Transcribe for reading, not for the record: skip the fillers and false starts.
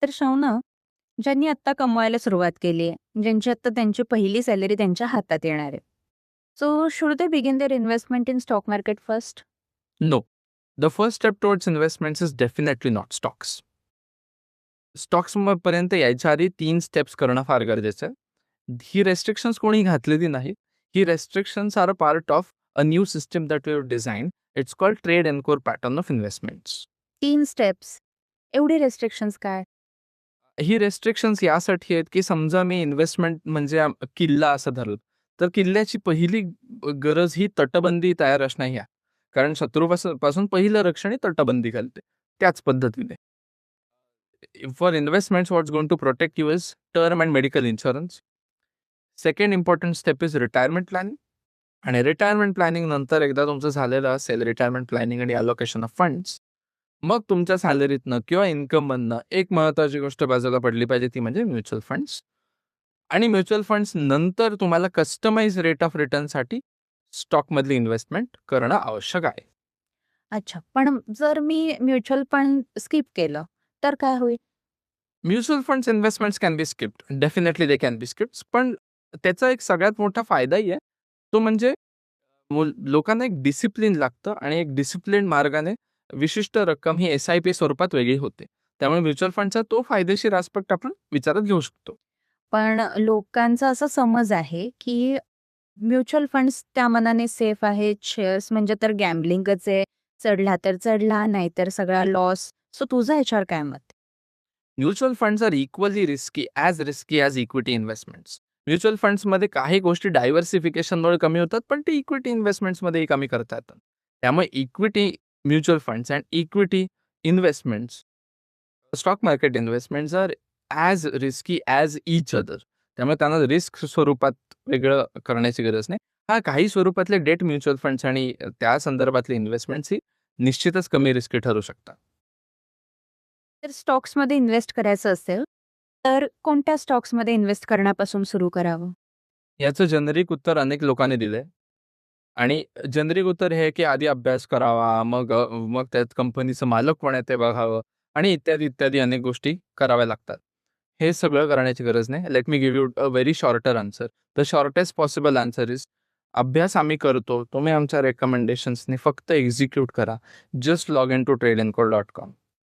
तर श्रावणा, ज्यांनी आत्ता कमवायला सुरुवात केली आहे, ज्यांची आत्ता त्यांची पहिली सॅलरी त्यांच्या हातात येणार आहे. So should they begin their investment in stock market first? No. The first step towards investments is definitely not stocks. Stocks पर्यंत यायच्या आधी 3 स्टेप्स करणं फार गरजेचं आहे. ही रेस्ट्रिक्शन्स कोणी घातलेली नाही. ही restrictions are a part of a new system that we have design. It's called trade encore pattern of investments. 3 steps. एवढे रिस्ट्रिक्शन्स काय? ही रेस्ट्रिक्शन्स यासाठी आहेत की समजा मी इन्व्हेस्टमेंट म्हणजे किल्ला असं धरलं, तर किल्ल्याची पहिली गरज ही तटबंदी तयार असणं ही आहे. कारण शत्रूपासून पहिलं रक्षण ही तटबंदी घालते. त्याच पद्धतीने for investments what's going to protect you is term and medical insurance. Second important step is retirement planning. आणि रिटायरमेंट प्लॅनिंग नंतर एकदा तुमचं झालेलं असेल रिटायरमेंट प्लॅनिंग आणि अलोकेशन ऑफ फंड्स, मग तुमच्या सॅलरीतनं किंवा इन्कममधनं एक महत्त्वाची गोष्ट बाजूला पडली पाहिजे, ती म्हणजे म्युच्युअल फंड्स. आणि म्युच्युअल फंड्स नंतर तुम्हाला कस्टमाइज रेट ऑफ रिटर्नसाठी स्टॉकमधली इन्व्हेस्टमेंट करणं आवश्यक आहे. अच्छा. पण जर मी म्युच्युअल फंड स्किप केलं, तर काय होईल? Mutual funds investments can be skipped. Definitely they can be skipped. पण त्याचा एक सगळ्यात मोठा फायदाही आहे. तो म्हणजे लोकांना एक डिसिप्लिन लागतं आणि एक डिसिप्लिन मार्गाने विशिष्ट रक्कम ही SIP स्वरूपात वेगळी होते. त्यामुळे म्युच्युअल फंडचा तो फायदेशीर आस्पेक्ट आपण विचारात घेऊ शकतो. पण लोकांचा असा समज आहे, की म्युच्युअल फंड्स त्या मानाने सेफ आहेत. शेअर्स म्हणजे तर गॅम्बलिंगच आहे. चढला तर चढला, नाहीतर सगळा लॉस. सो तुझं ह्याच्यावर काय मत? Mutual funds are equally risky as equity investments. Mutual फंड्समध्ये काही गोष्टी डायव्हर्सिफिकेशनमुळे कमी होतात, पण ते इक्विटी इन्व्हेस्टमेंट्समध्येही कमी करता येतात. त्यामुळे equity mutual funds and equity investments, stock market investments are as risky as each other. त्यामुळे त्यांना रिस्क स्वरूपात वेगळं करण्याची गरज नाही. हा, काही स्वरूपातले डेट म्युच्युअल फंड्स आणि त्या संदर्भातले इन्व्हेस्टमेंट्स ही निश्चितच कमी रिस्की ठरू शकतात. जर स्टॉक्समध्ये इन्व्हेस्ट करायचं असेल, तर कोणत्या स्टॉक्समध्ये इन्व्हेस्ट करण्यापासून सुरू करावं? याचं जेनेरिक उत्तर अनेक लोकांनी दिलंय. आणि जेनेरिक उत्तर हे आहे की आधी अभ्यास करावा, मग त्यात कंपनीचं मालक कोण आहे ते बघावं आणि इत्यादी इत्यादी अनेक गोष्टी कराव्या लागतात. हे सगळं करण्याची गरज नाही. Let me give you a very shorter answer. The shortest possible answer is, अभ्यास आम्ही करतो, तुम्ही आमच्या रेकमेंडेशन्सनी फक्त एक्झिक्यूट करा. Just log in to tradeandco.com.